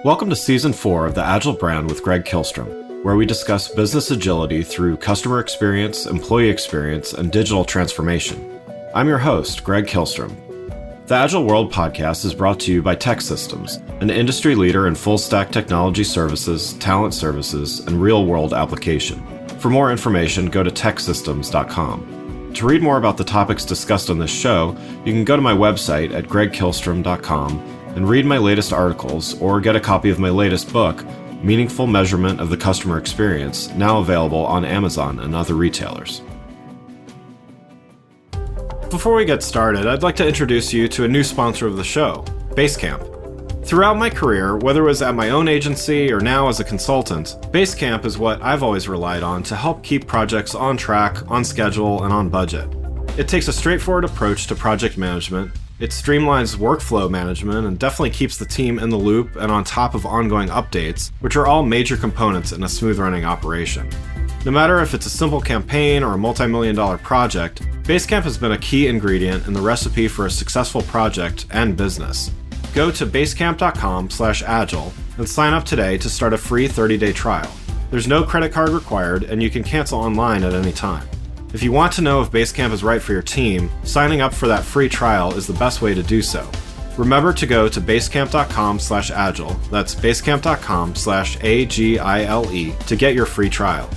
Welcome to Season 4 of the Agile Brand with Greg Kihlstrom, where we discuss business agility through customer experience, employee experience, and digital transformation. I'm your host, Greg Kihlstrom. The Agile World podcast is brought to you by TEKsystems, an industry leader in full-stack technology services, talent services, and real-world application. For more information, go to teksystems.com. To read more about the topics discussed on this show, you can go to my website at gregkihlstrom.com and read my latest articles or get a copy of my latest book, Meaningful Measurement of the Customer Experience, now available on Amazon and other retailers. Before we get started, I'd like to introduce you to a new sponsor of the show, Basecamp. Throughout my career, whether it was at my own agency or now as a consultant, Basecamp is what I've always relied on to help keep projects on track, on schedule, and on budget. It takes a straightforward approach to project management. It streamlines workflow management and definitely keeps the team in the loop and on top of ongoing updates, which are all major components in a smooth-running operation. No matter if it's a simple campaign or a multi-million-dollar project, Basecamp has been a key ingredient in the recipe for a successful project and business. Go to basecamp.com/agile and sign up today to start a free 30-day trial. There's no credit card required, and you can cancel online at any time. If you want to know if Basecamp is right for your team, signing up for that free trial is the best way to do so. Remember to go to basecamp.com/agile, that's basecamp.com/AGILE to get your free trial.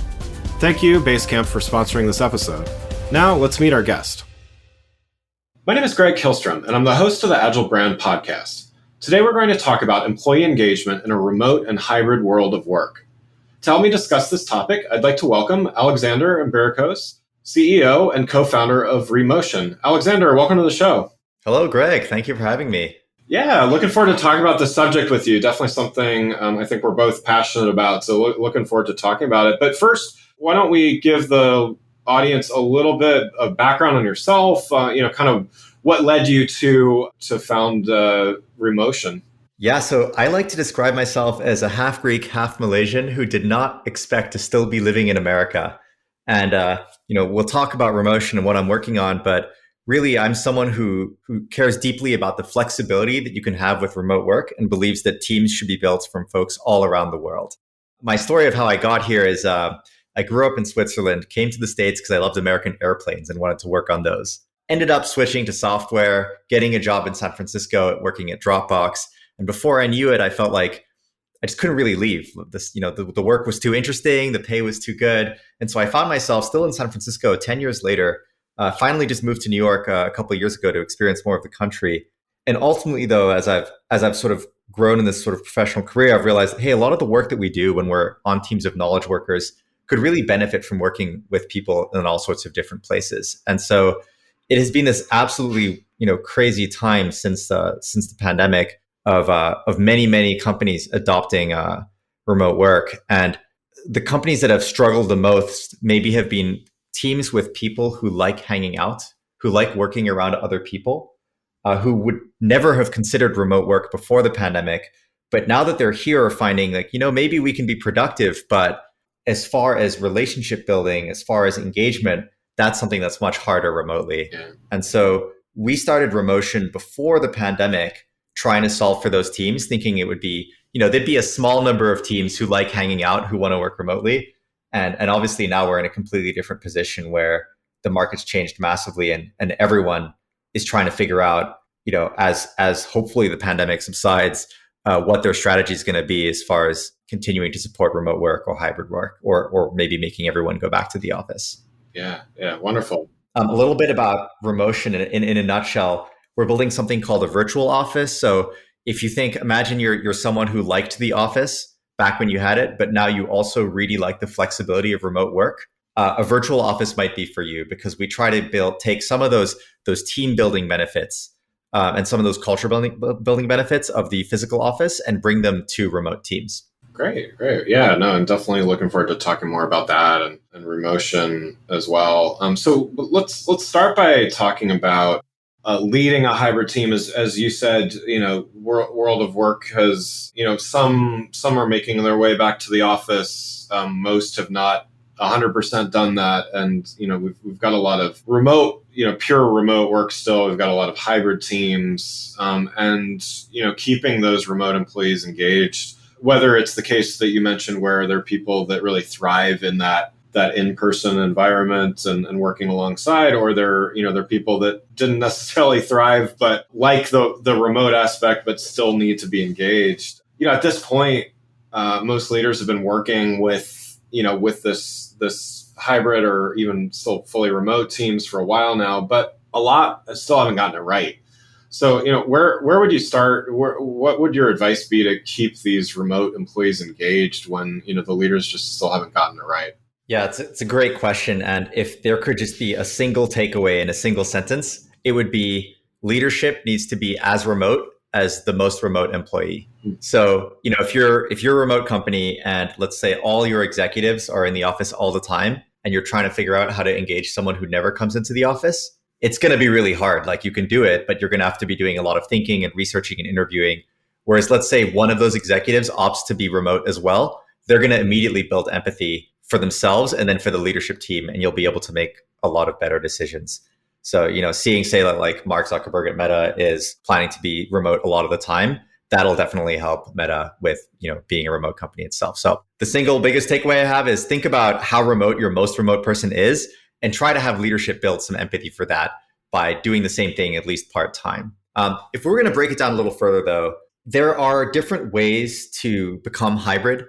Thank you, Basecamp, for sponsoring this episode. Now, let's meet our guest. My name is Greg Kihlstrom, and I'm the host of the Agile Brand podcast. Today, we're going to talk about employee engagement in a remote and hybrid world of work. To help me discuss this topic, I'd like to welcome Alexander Embiricos, CEO and co-founder of Remotion. Alexander, welcome to the show. Hello, Greg. Thank you for having me. Yeah, looking forward to talking about this subject with you. Definitely something I think we're both passionate about, so looking forward to talking about it. But first, why don't we give the audience a little bit of background on yourself, kind of what led you to found Remotion? Yeah, so I like to describe myself as a half Greek, half Malaysian who did not expect to still be living in America. And, we'll talk about Remotion and what I'm working on, but really I'm someone who cares deeply about the flexibility that you can have with remote work and believes that teams should be built from folks all around the world. My story of how I got here is I grew up in Switzerland, came to the States because I loved American airplanes and wanted to work on those. Ended up switching to software, getting a job in San Francisco, working at Dropbox. And before I knew it, I felt like I just couldn't really leave. The work was too interesting. The pay was too good. And so I found myself still in San Francisco 10 years later, finally just moved to New York a couple of years ago to experience more of the country. And ultimately, though, as I've sort of grown in this sort of professional career, I've realized, hey, a lot of the work that we do when we're on teams of knowledge workers could really benefit from working with people in all sorts of different places. And so it has been this absolutely, crazy time since the pandemic of many companies adopting remote work. And the companies that have struggled the most maybe have been teams with people who like hanging out, who like working around other people, who would never have considered remote work before the pandemic. But now that they're here are finding maybe we can be productive, but as far as relationship building, as far as engagement, that's something that's much harder remotely. Yeah. And so we started Remotion before the pandemic, trying to solve for those teams, thinking it would be, there'd be a small number of teams who like hanging out, who want to work remotely. And obviously now we're in a completely different position where the market's changed massively and everyone is trying to figure out, as hopefully the pandemic subsides, what their strategy is going to be as far as continuing to support remote work or hybrid work, or maybe making everyone go back to the office. Yeah, wonderful. A little bit about Remotion in a nutshell. We're building something called a virtual office. So if you imagine you're someone who liked the office back when you had it, but now you also really like the flexibility of remote work, a virtual office might be for you, because we try to take some of those team building benefits and some of those culture building benefits of the physical office and bring them to remote teams. Great. Yeah, no, I'm definitely looking forward to talking more about that and Remotion as well. So let's start by talking about leading a hybrid team. As you said, world of work has, some are making their way back to the office. Most have not 100% done that. And, we've got a lot of remote, pure remote work still. We've got a lot of hybrid teams and, keeping those remote employees engaged whether it's the case that you mentioned where there are people that really thrive in that in-person environment and working alongside, or they're people that didn't necessarily thrive but like the remote aspect but still need to be engaged. At this point, most leaders have been working with this hybrid or even still fully remote teams for a while now, but a lot still haven't gotten it right. So, where would you start? What would your advice be to keep these remote employees engaged when, the leaders just still haven't gotten it right? Yeah, it's a great question. And if there could just be a single takeaway in a single sentence, it would be leadership needs to be as remote as the most remote employee. So, if you're a remote company and let's say all your executives are in the office all the time and you're trying to figure out how to engage someone who never comes into the office, it's going to be really hard. Like, you can do it, but you're going to have to be doing a lot of thinking and researching and interviewing. Whereas let's say one of those executives opts to be remote as well, they're going to immediately build empathy for themselves and then for the leadership team, and you'll be able to make a lot of better decisions. So, seeing, say, like Mark Zuckerberg at Meta is planning to be remote a lot of the time, that'll definitely help Meta with, being a remote company itself. So the single biggest takeaway I have is think about how remote your most remote person is and try to have leadership build some empathy for that by doing the same thing, at least part-time. If we're going to break it down a little further, though, there are different ways to become hybrid.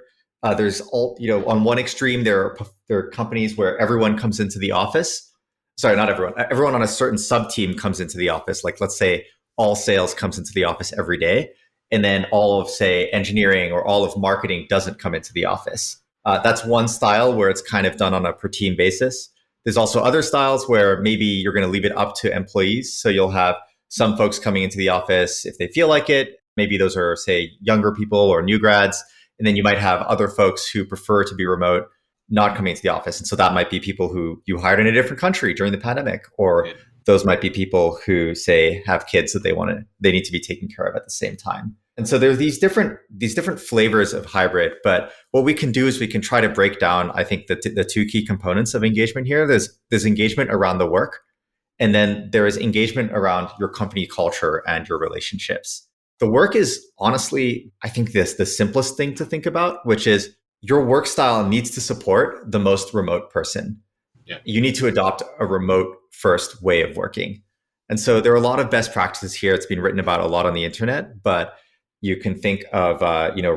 There's on one extreme, there are companies where everyone comes into the office. Sorry, not everyone. Everyone on a certain sub-team comes into the office. Like, let's say all sales comes into the office every day, and then all of, say, engineering or all of marketing doesn't come into the office. That's one style where it's kind of done on a per team basis. There's also other styles where maybe you're going to leave it up to employees. So you'll have some folks coming into the office if they feel like it. Maybe those are, say, younger people or new grads. And then you might have other folks who prefer to be remote, not coming into the office. And so that might be people who you hired in a different country during the pandemic, or those might be people who, say, have kids that they need to be taken care of at the same time. And so there are these different flavors of hybrid. But what we can do is we can try to break down, I think, the two key components of engagement here. There's engagement around the work, and then there is engagement around your company culture and your relationships. The work is honestly, I think, the simplest thing to think about, which is your work style needs to support the most remote person. Yeah. You need to adopt a remote first way of working. And so there are a lot of best practices here. It's been written about a lot on the internet, but you can think of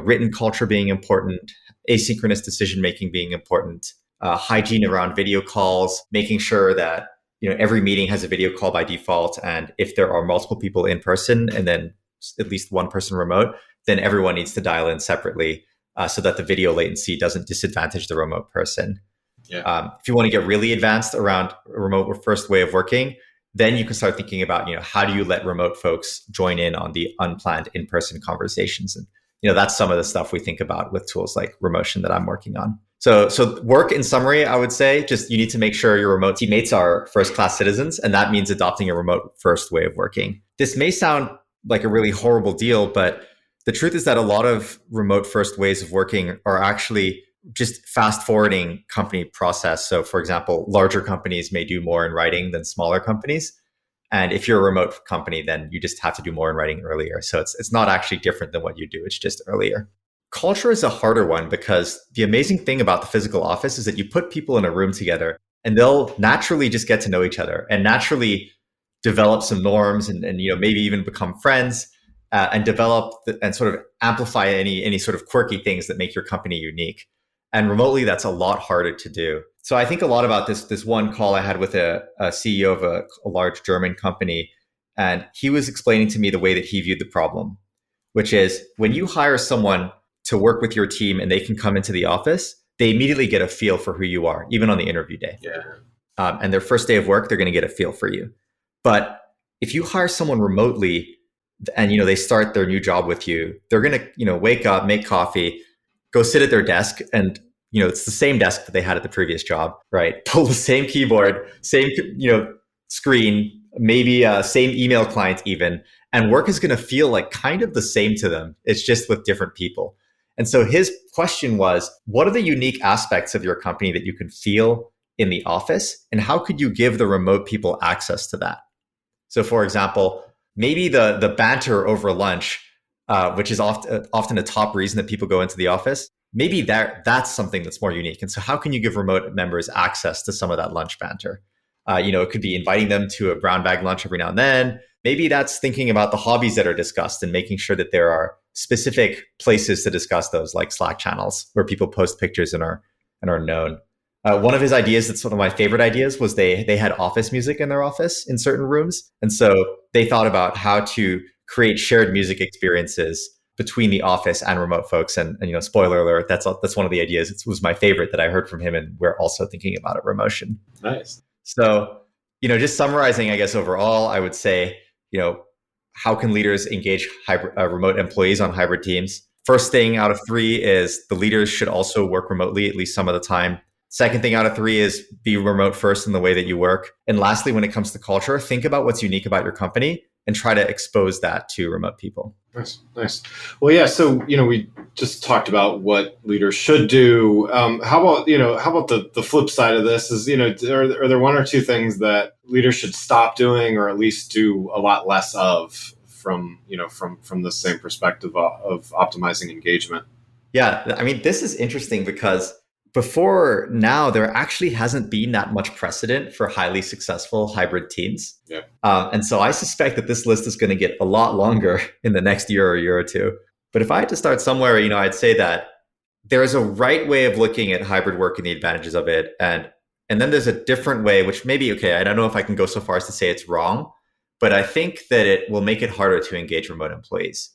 written culture being important, asynchronous decision-making being important, hygiene around video calls, making sure that every meeting has a video call by default. And if there are multiple people in person and then at least one person remote, then everyone needs to dial in separately so that the video latency doesn't disadvantage the remote person. Yeah. If you want to get really advanced around a remote first way of working, then you can start thinking about, how do you let remote folks join in on the unplanned in-person conversations? And, that's some of the stuff we think about with tools like Remotion that I'm working on. So work, in summary, I would say, just you need to make sure your remote teammates are first-class citizens, and that means adopting a remote first way of working. This may sound like a really horrible deal, but the truth is that a lot of remote first ways of working are actually just fast forwarding company process. So, for example, larger companies may do more in writing than smaller companies. And if you're a remote company, then you just have to do more in writing earlier. So it's not actually different than what you do. It's just earlier. Culture is a harder one because the amazing thing about the physical office is that you put people in a room together and they'll naturally just get to know each other and naturally develop some norms and maybe even become friends and develop and sort of amplify any sort of quirky things that make your company unique. And remotely, that's a lot harder to do. So I think a lot about this one call I had with a CEO of a large German company, and he was explaining to me the way that he viewed the problem, which is when you hire someone to work with your team and they can come into the office, they immediately get a feel for who you are, even on the interview day. Yeah. And their first day of work, they're going to get a feel for you. But if you hire someone remotely and they start their new job with you, they're going to wake up, make coffee, go sit at their desk, and it's the same desk that they had at the previous job, right? Pull the same keyboard, same screen, maybe same email client even, and work is going to feel like kind of the same to them. It's just with different people. And so his question was, what are the unique aspects of your company that you can feel in the office, and how could you give the remote people access to that? So, for example, maybe the banter over lunch which is often a top reason that people go into the office. Maybe that's something that's more unique. And so how can you give remote members access to some of that lunch banter? It could be inviting them to a brown bag lunch every now and then. Maybe that's thinking about the hobbies that are discussed and making sure that there are specific places to discuss those, like Slack channels where people post pictures and are known. One of his ideas, that's one of my favorite ideas, was they had office music in their office in certain rooms. And so they thought about how to create shared music experiences between the office and remote folks. And spoiler alert, that's one of the ideas. It was my favorite that I heard from him, and we're also thinking about it, Remotion. Nice. So, just summarizing, I guess overall, I would say, how can leaders engage remote employees on hybrid teams? First thing out of 3 is the leaders should also work remotely at least some of the time. Second thing out of 3 is be remote first in the way that you work. And lastly, when it comes to culture, think about what's unique about your company and try to expose that to remote people. Nice. Well, yeah. So, we just talked about what leaders should do. How about the flip side of this is, are there 1 or 2 things that leaders should stop doing, or at least do a lot less of from the same perspective of optimizing engagement? Yeah. I mean, this is interesting because before now, there actually hasn't been that much precedent for highly successful hybrid teams. Yeah. And so I suspect that this list is going to get a lot longer in the next year or 2. But if I had to start somewhere, I'd say that there is a right way of looking at hybrid work and the advantages of it. And then there's a different way, which maybe, I don't know if I can go so far as to say it's wrong, but I think that it will make it harder to engage remote employees.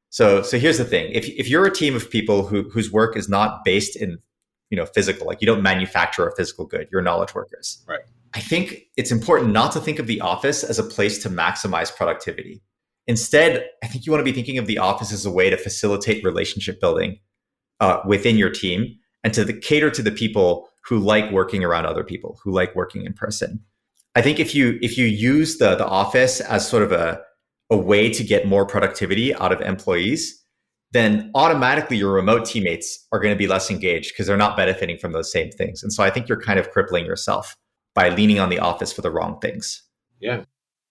So here's the thing. If you're a team of people whose work is not based in physical, like you don't manufacture a physical good, you're knowledge workers. Right. I think it's important not to think of the office as a place to maximize productivity. Instead, I think you want to be thinking of the office as a way to facilitate relationship building within your team and to cater to the people who like working around other people, who like working in person. I think if you use the office as sort of a way to get more productivity out of employees, then automatically your remote teammates are going to be less engaged because they're not benefiting from those same things. And so I think you're kind of crippling yourself by leaning on the office for the wrong things. Yeah.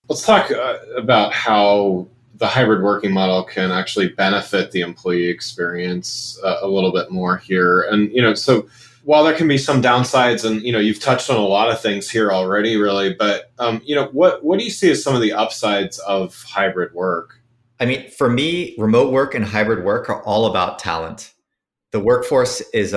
Let's talk about how the hybrid working model can actually benefit the employee experience a little bit more here. And, so while there can be some downsides, and, you've touched on a lot of things here already, really, but, what do you see as some of the upsides of hybrid work? I mean, for me, remote work and hybrid work are all about talent. The workforce is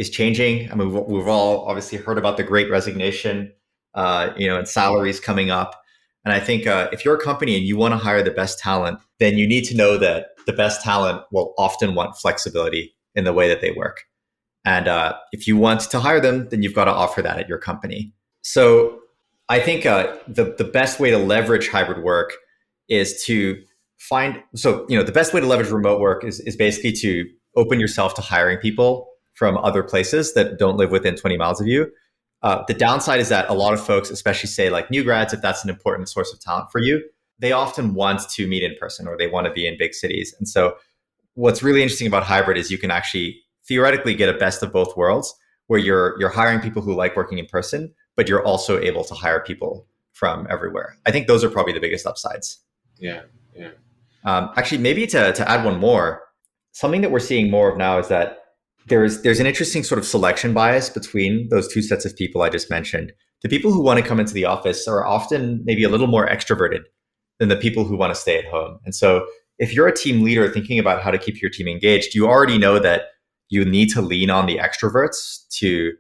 changing. I mean, we've all obviously heard about the Great Resignation, and salaries coming up. And I think if you're a company and you want to hire the best talent, then you need to know that the best talent will often want flexibility in the way that they work. And if you want to hire them, then you've got to offer that at your company. So I think the best way to leverage hybrid work is to the best way to leverage remote work is basically to open yourself to hiring people from other places that don't live within 20 miles of you. The downside is that a lot of folks, especially say like new grads, if that's an important source of talent for you, they often want to meet in person or they want to be in big cities. And so what's really interesting about hybrid is you can actually theoretically get a best of both worlds where you're hiring people who like working in person, but you're also able to hire people from everywhere. I think those are probably the biggest upsides. Yeah. Actually, maybe to add one more, something that we're seeing more of now is that there's an interesting sort of selection bias between those 2 sets of people I just mentioned. The people who want to come into the office are often maybe a little more extroverted than the people who want to stay at home. And so if you're a team leader thinking about how to keep your team engaged, you already know that you need to lean on the extroverts to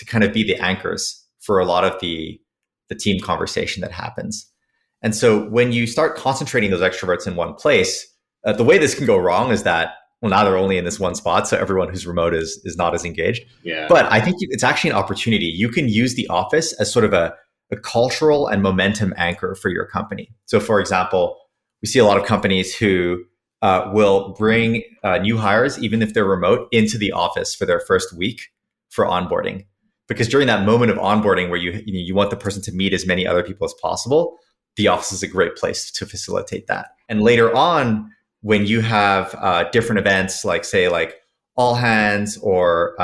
kind of be the anchors for a lot of the team conversation that happens. And so when you start concentrating those extroverts in one place, the way this can go wrong is that, well, now they're only in this one spot. So everyone who's remote is not as engaged. Yeah. But I think it's actually an opportunity. You can use the office as sort of a cultural and momentum anchor for your company. So for example, we see a lot of companies who will bring new hires, even if they're remote, into the office for their first week for onboarding. Because during that moment of onboarding where you want the person to meet as many other people as possible, the office is a great place to facilitate that. And later on, when you have different events, like say like all hands or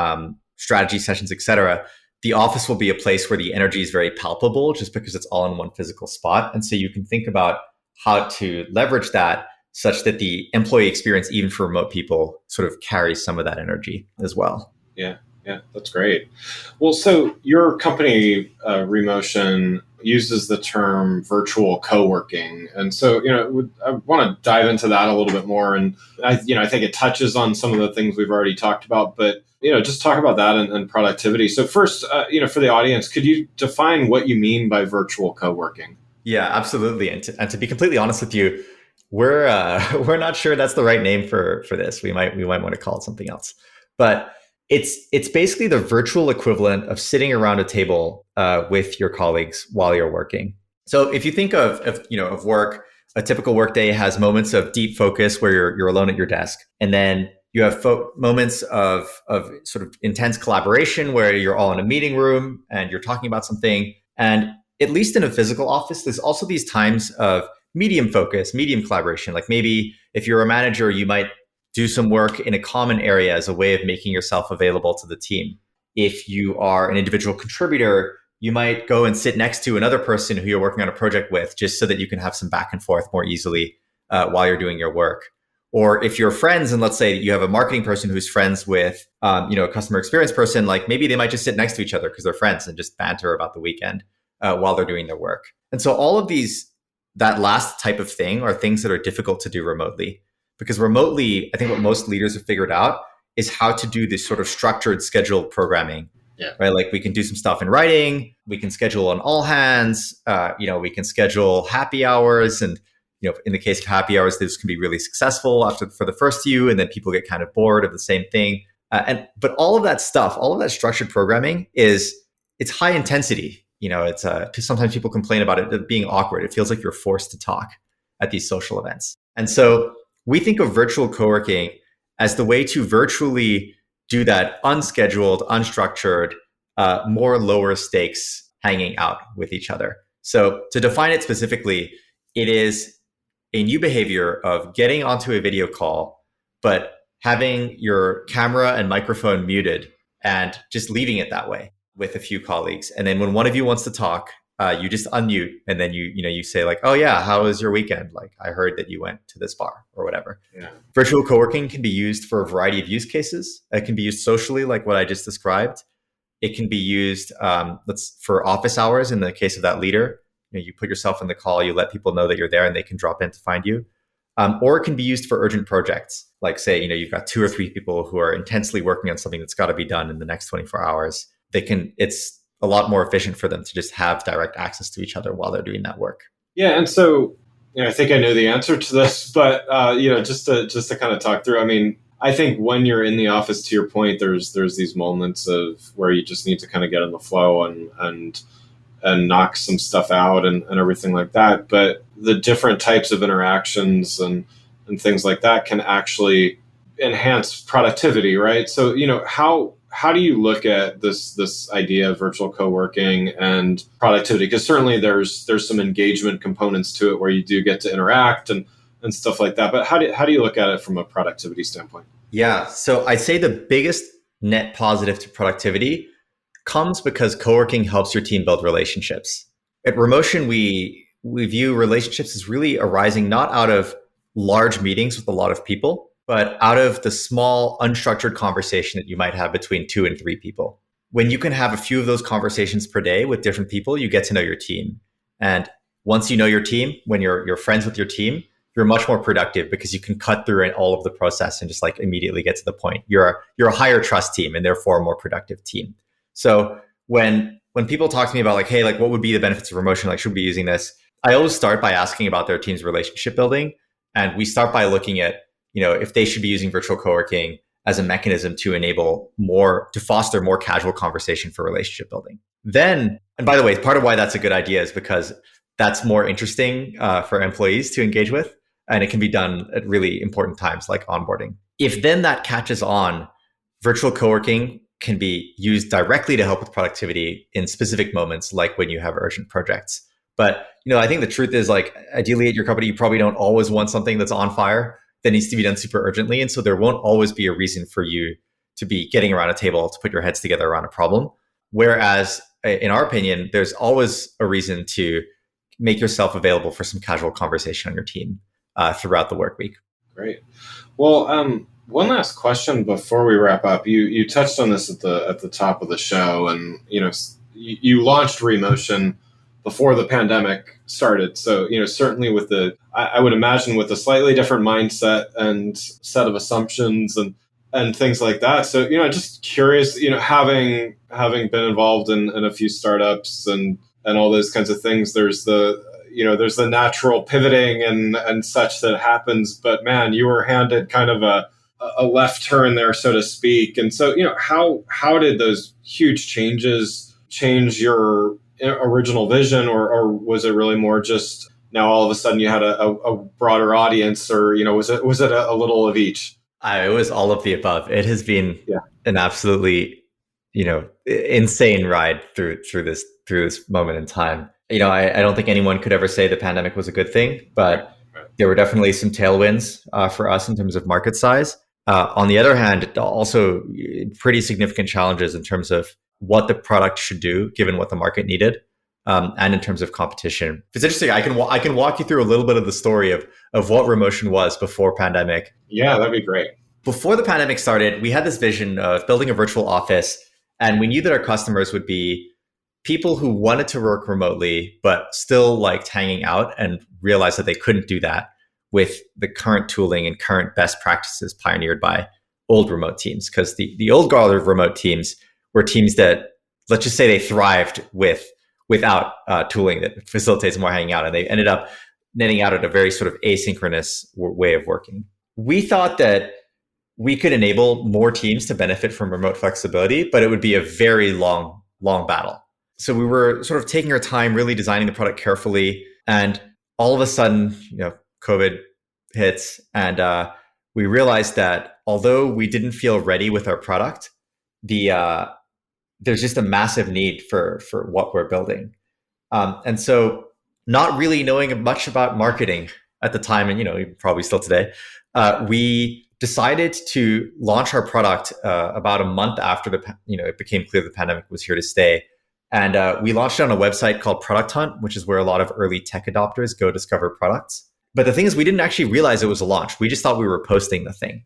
strategy sessions, et cetera, the office will be a place where the energy is very palpable just because it's all in one physical spot. And so you can think about how to leverage that such that the employee experience, even for remote people, sort of carries some of that energy as well. Yeah, yeah, that's great. Well, so your company, Remotion, uses the term virtual co-working, and so I want to dive into that a little bit more. And I think it touches on some of the things we've already talked about, but just talk about that and productivity. So first, for the audience, could you define what you mean by virtual co-working? Yeah, absolutely. And to be completely honest with you, we're we're not sure that's the right name for this. We might want to call it something else, but it's basically the virtual equivalent of sitting around a table with your colleagues while you're working. So if you think of work, a typical workday has moments of deep focus where you're alone at your desk, and then you have moments of sort of intense collaboration where you're all in a meeting room and you're talking about something. And at least in a physical office, there's also these times of medium focus, medium collaboration. Like maybe if you're a manager, you might do some work in a common area as a way of making yourself available to the team. If you are an individual contributor, you might go and sit next to another person who you're working on a project with, just so that you can have some back and forth more easily while you're doing your work. Or if you're friends, and let's say you have a marketing person who's friends with a customer experience person, like maybe they might just sit next to each other because they're friends and just banter about the weekend while they're doing their work. And so all of these, that last type of thing, are things that are difficult to do remotely. Because remotely, I think what most leaders have figured out is how to do this sort of structured, scheduled programming. Yeah. Right. Like we can do some stuff in writing. We can schedule on all hands. We can schedule happy hours, and in the case of happy hours, this can be really successful for the first few, and then people get kind of bored of the same thing. But all of that stuff, all of that structured programming it's high intensity. It's sometimes people complain about it being awkward. It feels like you're forced to talk at these social events, and so we think of virtual co-working as the way to virtually do that unscheduled, unstructured, more lower stakes hanging out with each other. So to define it specifically, it is a new behavior of getting onto a video call, but having your camera and microphone muted and just leaving it that way with a few colleagues. And then when one of you wants to talk, you just unmute, and then you say like, "Oh yeah, how was your weekend? Like, I heard that you went to this bar," or whatever. Yeah. Virtual co-working can be used for a variety of use cases. It can be used socially, like what I just described. It can be used for office hours. In the case of that leader, you put yourself in the call, you let people know that you're there, and they can drop in to find you. Or it can be used for urgent projects, like say you've got 2 or 3 people who are intensely working on something that's got to be done in the next 24 hours. It's a lot more efficient for them to just have direct access to each other while they're doing that work. Yeah, and so I think I know the answer to this, but just to kind of talk through. I mean, I think when you're in the office, to your point, there's these moments of where you just need to kind of get in the flow and knock some stuff out and everything like that. But the different types of interactions and things like that can actually enhance productivity, right? So how do you look at this idea of virtual co-working and productivity? Because certainly there's some engagement components to it where you do get to interact and stuff like that. But how do you look at it from a productivity standpoint? Yeah. So I'd say the biggest net positive to productivity comes because co-working helps your team build relationships. At Remotion, we view relationships as really arising not out of large meetings with a lot of people, but out of the small, unstructured conversation that you might have between 2 and 3 people. When you can have a few of those conversations per day with different people, you get to know your team. And once you know your team, when you're friends with your team, you're much more productive because you can cut through all of the process and just like immediately get to the point. You're a higher trust team and therefore a more productive team. So when people talk to me about like, hey, like what would be the benefits of Remotion? Like, should we be using this? I always start by asking about their team's relationship building. And we start by looking at if they should be using virtual co-working as a mechanism to foster more casual conversation for relationship building. Then, and by the way, part of why that's a good idea is because that's more interesting for employees to engage with, and it can be done at really important times like onboarding. If then that catches on, virtual co-working can be used directly to help with productivity in specific moments, like when you have urgent projects. But I think the truth is, like, ideally at your company, you probably don't always want something that's on fire that needs to be done super urgently. And so there won't always be a reason for you to be getting around a table to put your heads together around a problem. Whereas in our opinion, there's always a reason to make yourself available for some casual conversation on your team. throughout the work week. Great. Well, one last question before we wrap up. You touched on this at the top of the show, and you launched Remotion before the pandemic started. So certainly with I would imagine with a slightly different mindset and set of assumptions and things like that. So just curious, having been involved in a few startups and all those kinds of things. There's there's the natural pivoting and such that happens. But man, you were handed kind of a left turn there, so to speak. And so, how did those huge changes change your original vision, or was it really more just now all of a sudden you had a broader audience, or was it a little of each? It was all of the above. It has been an absolutely insane ride through this moment in time. I don't think anyone could ever say the pandemic was a good thing, but there were definitely some tailwinds for us in terms of market size. On the other hand, also pretty significant challenges in terms of what the product should do, given what the market needed, and in terms of competition. If it's interesting, I can walk you through a little bit of the story of what Remotion was before pandemic. Yeah, that'd be great. Before the pandemic started, we had this vision of building a virtual office, and we knew that our customers would be people who wanted to work remotely, but still liked hanging out and realized that they couldn't do that with the current tooling and current best practices pioneered by old remote teams. Because the old guard of remote teams were teams that, let's just say, they thrived without tooling that facilitates more hanging out, and they ended up netting out at a very sort of asynchronous way of working. We thought that we could enable more teams to benefit from remote flexibility, but it would be a very long battle. So we were sort of taking our time, really designing the product carefully. And all of a sudden, COVID hits, and we realized that although we didn't feel ready with our product, there's just a massive need for what we're building. And so not really knowing much about marketing at the time, and probably still today, we decided to launch our product about a month after it became clear the pandemic was here to stay. And we launched it on a website called Product Hunt, which is where a lot of early tech adopters go discover products. But the thing is, we didn't actually realize it was a launch. We just thought we were posting the thing.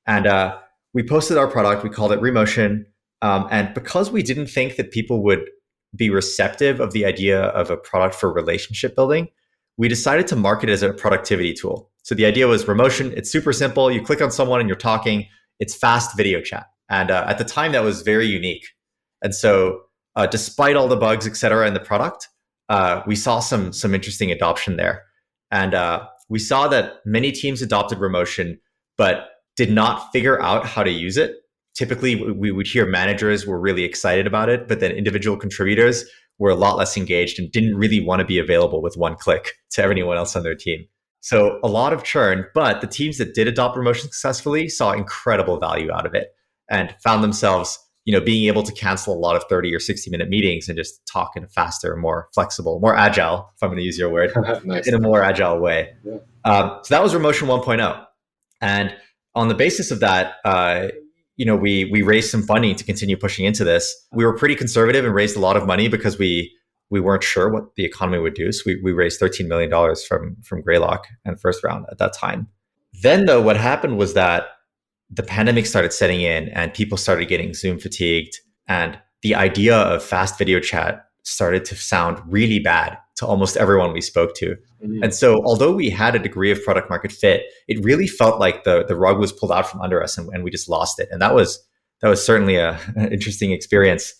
And we posted our product. We called it Remotion. And because we didn't think that people would be receptive of the idea of a product for relationship building, we decided to market it as a productivity tool. So the idea was Remotion. It's super simple. You click on someone and you're talking. It's fast video chat. And at the time, that was very unique. And so despite all the bugs, et cetera, in the product, we saw some interesting adoption there. And we saw that many teams adopted Remotion, but did not figure out how to use it. Typically, we would hear managers were really excited about it, but then individual contributors were a lot less engaged and didn't really want to be available with one click to anyone else on their team. So a lot of churn, but the teams that did adopt Remotion successfully saw incredible value out of it and found themselves being able to cancel a lot of 30 or 60-minute meetings and just talk in a faster, more flexible, more agile, if I'm going to use your word, nice. In a more agile way. Yeah. So that was Remotion 1.0. And on the basis of that, we raised some funding to continue pushing into this. We were pretty conservative and raised a lot of money because we weren't sure what the economy would do. So we raised $13 million from Greylock and first round at that time. Then though, what happened was that the pandemic started setting in and people started getting Zoom fatigued, and the idea of fast video chat started to sound really bad to almost everyone we spoke to. Mm-hmm. And so although we had a degree of product market fit, it really felt like the rug was pulled out from under us and we just lost it. And that was certainly an interesting experience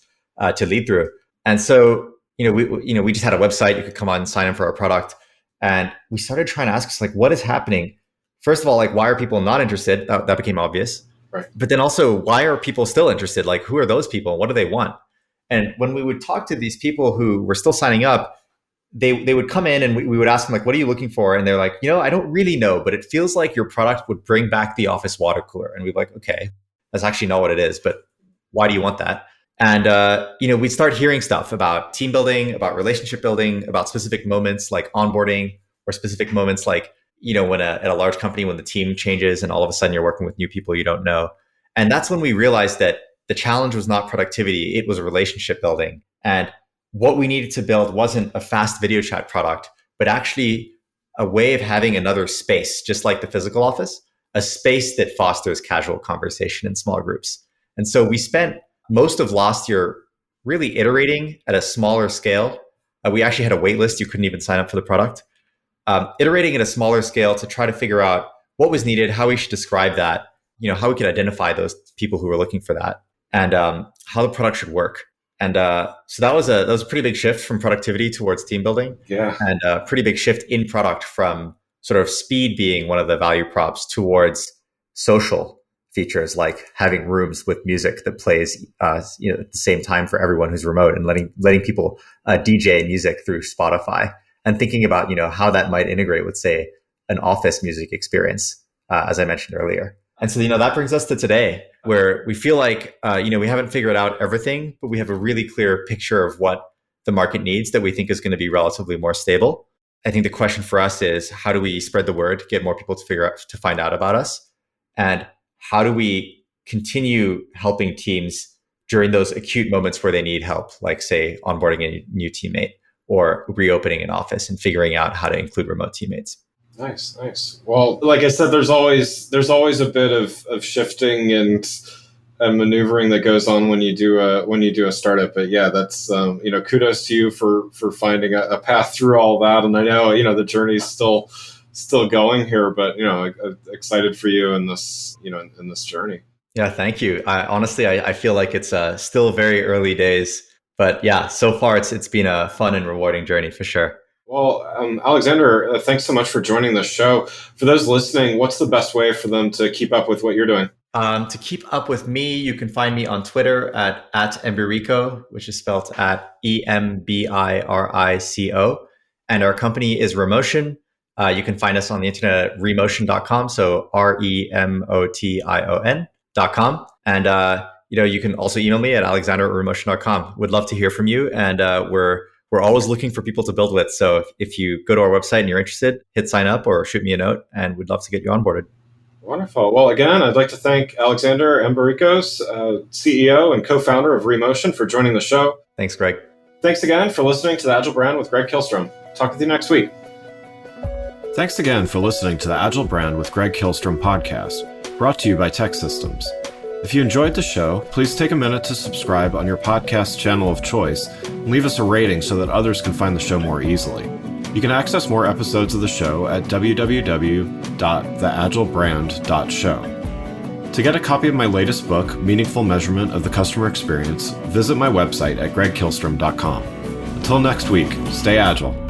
to lead through. And so, we just had a website. You could come on and sign up for our product. And we started trying to ask us, what is happening? First of all, why are people not interested? That became obvious. Right. But then also, why are people still interested? Who are those people? What do they want? And when we would talk to these people who were still signing up, they would come in and we would ask them, what are you looking for? And they're like, I don't really know, but it feels like your product would bring back the office water cooler. And we'd be like, okay, that's actually not what it is, but why do you want that? And, we'd start hearing stuff about team building, about relationship building, about specific moments like onboarding, or specific moments like, when at a large company, when the team changes and all of a sudden you're working with new people you don't know. And that's when we realized that the challenge was not productivity, it was relationship building. And what we needed to build wasn't a fast video chat product, but actually a way of having another space, just like the physical office, a space that fosters casual conversation in small groups. And so we spent most of last year really iterating at a smaller scale. We actually had a wait list. You couldn't even sign up for the product. Iterating at a smaller scale to try to figure out what was needed, how we should describe that, how we could identify those people who were looking for that, and how the product should work. And so that was a pretty big shift from productivity towards team building. Yeah. And a pretty big shift in product from sort of speed being one of the value props towards social features like having rooms with music that plays at the same time for everyone who's remote, and letting people DJ music through Spotify, and thinking about how that might integrate with, say, an office music experience, as I mentioned earlier. And so that brings us to today, where we feel like we haven't figured out everything, but we have a really clear picture of what the market needs that we think is going to be relatively more stable. I think the question for us is, how do we spread the word, get more people to find out about us, and how do we continue helping teams during those acute moments where they need help, like, say, onboarding a new teammate or reopening an office and figuring out how to include remote teammates. Nice. Well, like I said, there's always a bit of shifting and maneuvering that goes on when you do a startup. But yeah, that's kudos to you for finding a path through all that. And I know the journey's still going here, but excited for you in this in this journey. Yeah, thank you. I feel like it's still very early days, but yeah, so far it's been a fun and rewarding journey for sure. Well, Alexander, thanks so much for joining the show. For those listening, what's the best way for them to keep up with what you're doing? To keep up with me, you can find me on Twitter at Embirico, which is spelled at EMBIRICO. And our company is Remotion. You can find us on the internet at remotion.com. So REMOTION.com. And, you can also email me at alexander@remotion.com. Would love to hear from you. And we're always looking for people to build with. So if you go to our website and you're interested, hit sign up or shoot me a note, and we'd love to get you onboarded. Wonderful. Well, again, I'd like to thank Alexander Embiricos, CEO and co-founder of Remotion, for joining the show. Thanks, Greg. Thanks again for listening to The Agile Brand with Greg Kihlstrom. Talk with you next week. Thanks again for listening to the Agile Brand with Greg Kihlstrom podcast, brought to you by Tech Systems. If you enjoyed the show, please take a minute to subscribe on your podcast channel of choice and leave us a rating so that others can find the show more easily. You can access more episodes of the show at www.theagilebrand.show. To get a copy of my latest book, Meaningful Measurement of the Customer Experience, visit my website at gregkihlstrom.com. Until next week, stay agile.